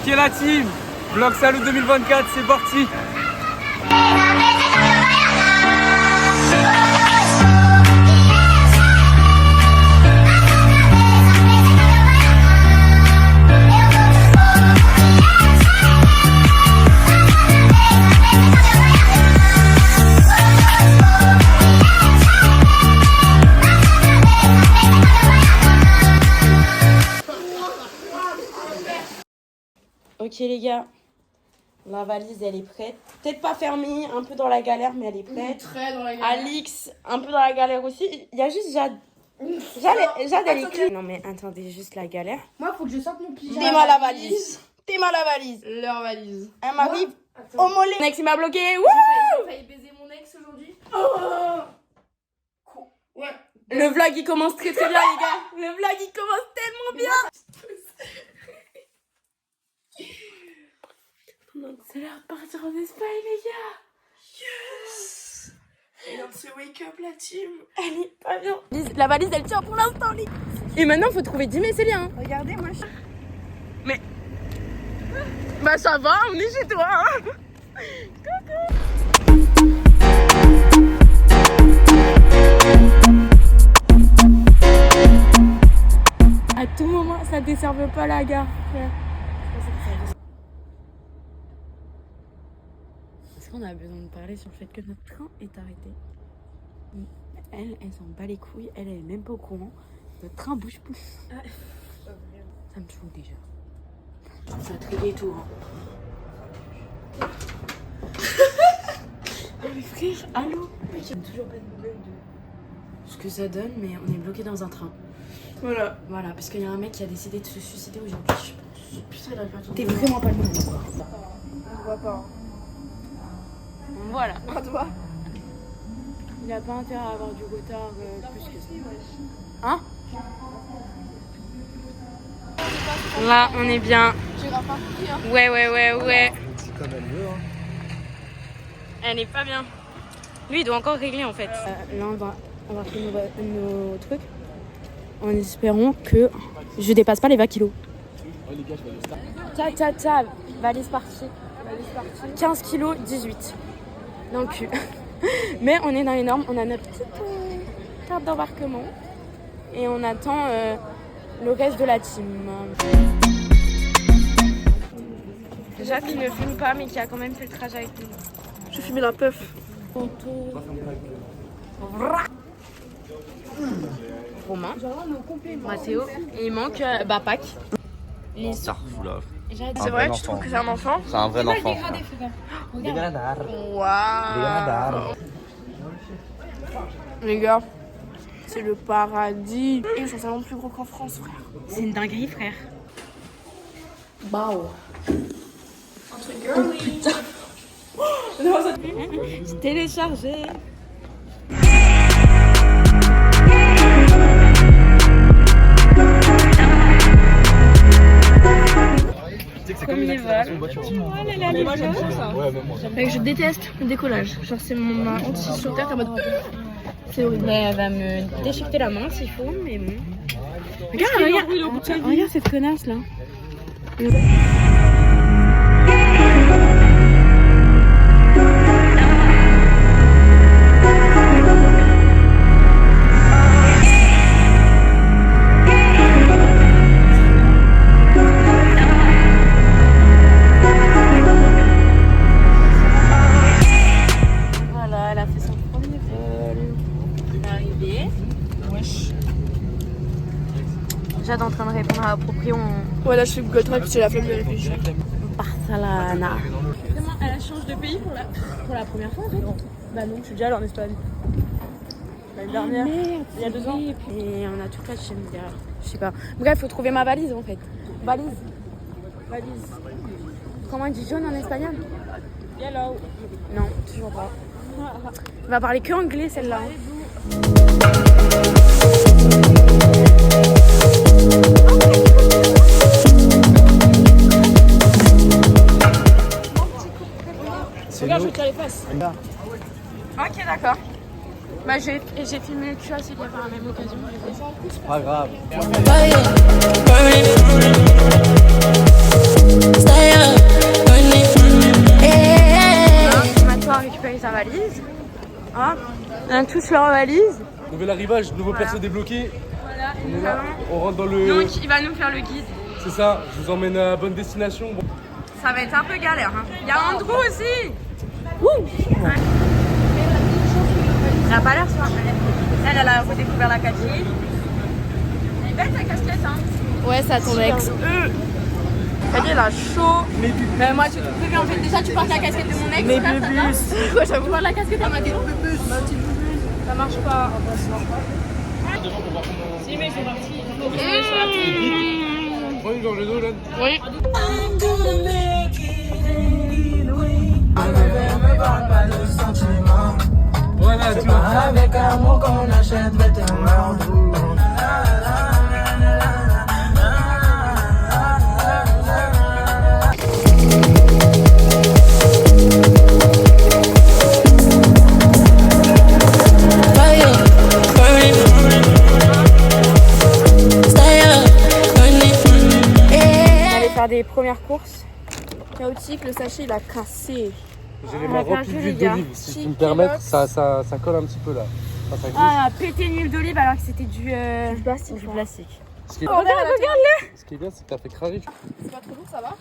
Ok la team, Vlog Salut 2024, c'est parti. Ok les gars, la valise elle est prête. Peut-être pas fermée, un peu dans la galère, mais elle est prête. Très dans la galère. Alix, un peu dans la galère aussi. Il y a juste Jade. Jade elle est clean. Non mais attendez, juste la galère. Moi, faut que je sorte mon pyjama. T'es mal la valise. T'es mal la valise. Leur valise. Elle m'arrive au mollet. Mon ex il m'a bloqué. Wouh. J'ai failli baiser mon ex aujourd'hui. Ouais. Le vlog il commence très très bien les gars. Le vlog il commence tellement bien. C'est l'heure de partir en Espagne les gars. Yes. Et on se wake up la team. Elle est pas bien. La valise elle tient pour l'instant les. Et maintenant faut trouver Dim et Célia. Regardez, moi je... Mais bah ça va, on est chez toi hein. À tout moment, ça desserve pas la gare. Est-ce qu'on a besoin de parler sur le fait que notre train est arrêté? Elle s'en bat les couilles, elle est même pas au courant. Notre train bouge plus. Ça me saoule déjà. Ça trigue et tout. Mais frère, allô? J'ai toujours pas de nouvelles de ce que ça donne, mais on est bloqué dans un train. Voilà. Voilà, parce qu'il y a un mec qui a décidé de se suicider aujourd'hui, je pense. Putain, il a pas T'es vraiment pas le bon quoi. On voit pas. Voilà. À toi. Il a pas intérêt à avoir du retard plus que ça. Hein? Là, on est bien. J'ai grave pas compris, hein. Ouais. C'est comme elle veut, hein. Elle est pas bien. Lui, il doit encore régler en fait. Là, on va faire nos trucs en espérant que je dépasse pas les 20 kilos. Ta, valise partie. 15 kilos, 18. Dans le cul. Mais on est dans les normes, on a notre petite carte d'embarquement. Et on attend le reste de la team. Jacques qui ne filme pas mais qui a quand même fait le trajet avec nous. J'ai fumé la puff. Romain, Mathéo, et il manque Pâques. Ça foulard. C'est vrai, tu trouves que c'est un enfant? C'est un vrai enfant. Waouh. Les gars, c'est le paradis. Et ils sont tellement plus gros qu'en France, frère. C'est une dinguerie, frère. Waouh. Un truc girly. C'est téléchargé. Premier vol. Oh là là, les vols. Je déteste le décollage. Genre, c'est ma hantise sur terre en mode. C'est horrible. Mais elle va me déchiqueter la main s'il faut, mais bon. Regarde cette connasse là. Voilà, elle a fait son premier vol. Elle est arrivée. Wesh. Jade en train de répondre à Approprié. Ouais, là, je fais Google Trad parce que j'ai la flemme de réfléchir. Barcelona. Vraiment, elle change de pays pour la première fois en fait? Bah non, je suis déjà allée en Espagne. L'année dernière, il y a 2 ans. Et on a toute la chaîne derrière. Je sais pas. Bref, faut trouver ma valise en fait. Valise. Comment on dit jaune en espagnol? Yellow. Non, toujours pas. On va parler que anglais celle-là. Regarde, je vais te les fesses. Ok, d'accord. Bah, j'ai filmé le cul à Célia par la même occasion. Pas grave. Stay Ah, on a tous leur valise. Nouvel arrivage, nouveau perso débloqué. Voilà, On est là, on rentre dans le... Donc il va nous faire le guide. C'est ça, je vous emmène à bonne destination. Bon. Ça va être un peu galère. Hein. Il y a Andrew aussi. Wouh. Ouais. Elle a pas l'air soif. Elle a redécouvert la casquette. Elle est belle ta casquette, hein. Ouais, ça ton ex. Elle a chaud. Mais moi, je te préviens, en fait, déjà, tu portes la casquette de mon ex. Mais bébus. Quoi, j'avoue voir la casquette de ma bébus. Ça marche pas. Si, mais ils sont partis. Prends une gorgée d'eau là. Oui. Voilà, tu vois. Avec amour qu'on achète vêtements. Faire des premières courses. Chaotique, le sachet il a cassé. J'ai les On mains va faire remplies jeu, d'huile les gars. d'olive. Si tu Chic, me permettre, box. ça colle un petit peu là. Enfin, ça glisse. Ah, pété une huile d'olive alors que c'était du plastique. Du plastique. Ce qui est, Regarde-le. ce qui est bien, c'est que t'as fait cramer. C'est pas trop lourd, ça va?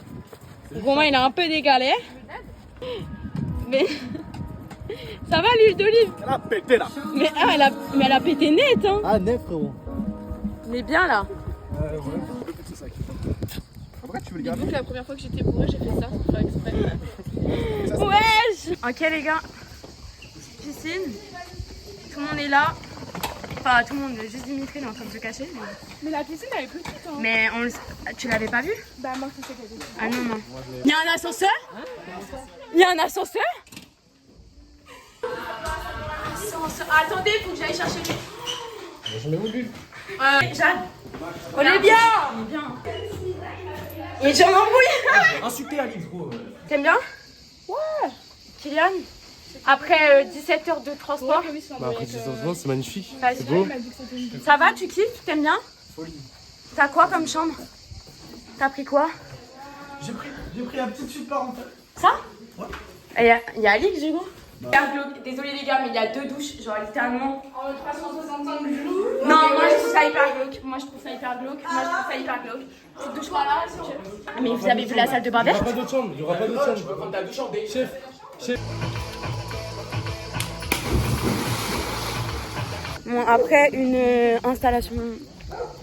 Romain il a un peu dégalé. Mais ça va l'huile d'olive. Elle a pété là. Mais elle a pété net hein. Ah, net frérot. Mais bien là. Ouais. Le petit sac. Après, tu veux le garder? Donc la première fois que j'étais bourrée, j'ai fait ça pour faire exprès. Wesh. Ok les gars. Piscine. Tout le monde est là. Enfin tout le monde, juste Dimitri il est en train de se cacher. Mais la piscine elle est petite hein. Mais tu l'avais pas vu? Bah moi je sais qu'elle est. Ah non non. Il y a un ascenseur? Il y a un ascenseur? Attendez, faut que j'aille chercher lui. Je mets où lui? Jade. On est bien. On est bien. Et j'en embrouille. Insulter Alice, gros. T'aimes bien? Ouais. Kylian? Après 17 heures de transport. Bah, après 10 ans, c'est magnifique. Ouais, C'est beau. Ça va, tu kiffes? T'aimes bien? T'as quoi comme chambre? T'as pris quoi? J'ai pris la petite suite parenthèse. Ça? Ouais. Il y a Alix du coup? Désolé les gars, mais il y a 2 douches, genre littéralement. En 365 jours. Non, moi je trouve ça hyper glauque. Moi je trouve ça hyper glauque. Petite douche par là, si tu veux. Ah, mais vous avez vu la salle de Il bain n'y aura verte? pas d'autre chambre. Il n'y aura pas d'autre chambre. Chef. Bon, après une installation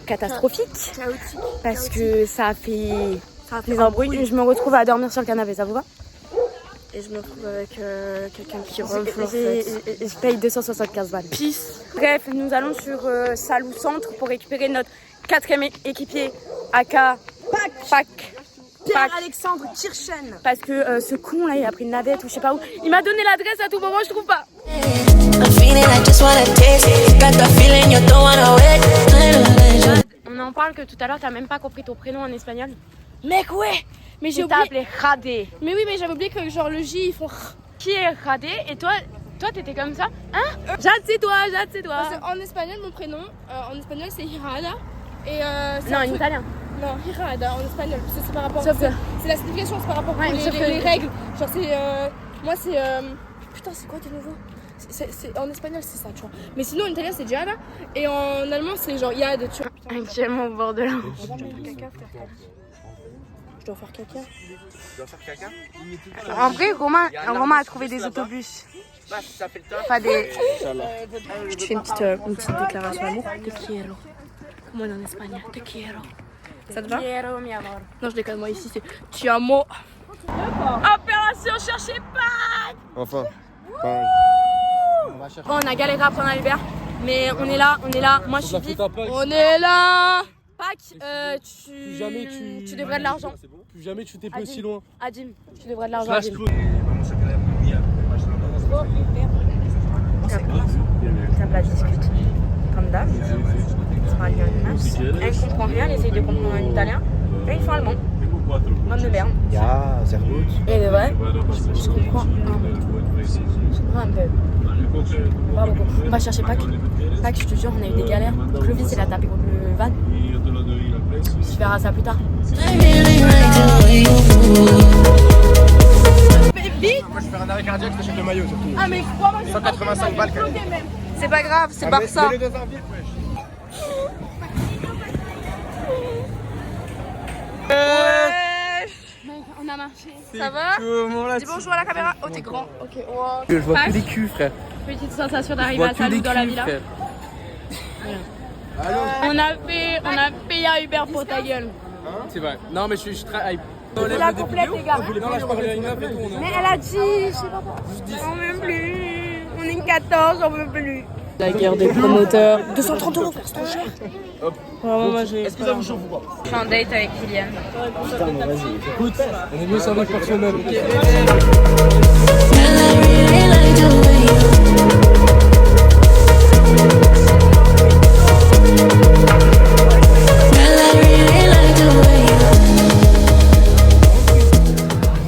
catastrophique, parce que ça a fait des embrouilles, je me retrouve à dormir sur le canapé, ça vous va? Et je me retrouve avec quelqu'un qui ronfle en fait. Je paye 275 balles. Peace. Bref, nous allons sur Salou Centre pour récupérer notre 4e équipier, aka Pac. Pierre-Alexandre Kirchen. Parce que ce con là, il a pris une navette ou je sais pas où. Il m'a donné l'adresse à tout moment, je trouve pas. On en parle que tout à l'heure, t'as même pas compris ton prénom en espagnol. Mec ouais. Mais j'ai Il t'a oublié. appelé Radé. Mais oui mais j'avais oublié que genre le J ils font. Qui est Radé? Et toi t'étais comme ça? Hein? Jade c'est toi. Parce qu'en espagnol mon prénom en espagnol c'est Hirada. Et c'est Non, un en truc- italien. Non, Hirada en espagnol, parce que c'est par rapport. Sauf que- C'est la signification, c'est par rapport Ouais, aux sauf que- les règles. Genre c'est. Moi c'est. Putain, c'est quoi de nouveau en espagnol c'est ça, tu vois. Mais sinon en italien c'est Giada. Et en allemand c'est genre Yad, tu vois. Actuellement au bord de la route. Je dois faire caca. Tu dois faire caca? En vrai, Romain a trouvé des autobus. Bah, ça fait le temps. Pas des. Je te fais une petite déclaration d'amour. Te quiero. Comme on est en espagnol. Te quiero. Ça te va? Quiero, mi amor. Non, je déconne, moi ici c'est tu amo. Opération chercher pas. Enfin. Bon, on a galéré à prendre un Uber, mais on est là. Moi, je suis vite. On est là. Pac, Jamais tu devrais de l'argent. Plus jamais tu t'es Ah, pas aussi loin. Adim, tu devrais de l'argent. Flash Adim. Claude. Ça discute, comme d'hab. Elle comprend rien, elle essaye de comprendre en italien. Et ils sont allemands. Bande de merde. Ja, sehr gut. Et de vrai, je comprends un peu. Pas beaucoup. On va chercher Pac. Pac, je te jure, on a eu des galères. Clovis, il a tapé contre le van. Tu verras ça plus tard. Mais vite. Moi, je fais un arrêt cardiaque. Ajax, t'achètes le maillot surtout. Ah, mais crois-moi, 185 balles, quand même. C'est pas grave, c'est Barça. Mets-les dans un vide, wesh. Mec, on a marché. Ça va Comment là Dis bonjour à la caméra. Oh, t'es grand. Ok, wow. Je vois Passe. que des culs, frère. Petite sensation Je d'arriver vois à que Salou des dans la culs, villa. frère. On a payé un Uber pour ta gueule. C'est vrai. Non, mais je suis très hype. C'est la complète, les gars. Non, là, je parlais à une meuf et tout. Mais elle a dit, je sais pas quoi. On veut plus. On est une 14, on veut plus. La guerre des promoteurs. 230 €, frère, c'est trop cher. Vraiment, moi j'ai. Est-ce que ça vous chauffe ou pas? Je suis en date avec Kylian. Écoute, on est mieux sur notre personnel.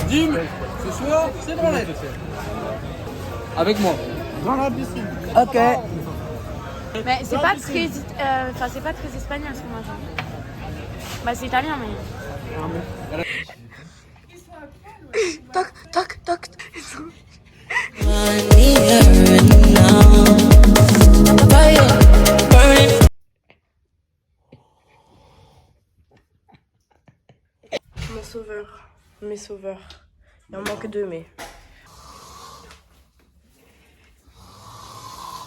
Dim, ce soir, c'est branlette. Avec moi. Ok. Mais c'est pas très, enfin c'est pas très espagnol ce que moi j'ai. Bah c'est italien mais. Toc toc toc. Mon sauveur, mes sauveurs. Il en manque deux, mais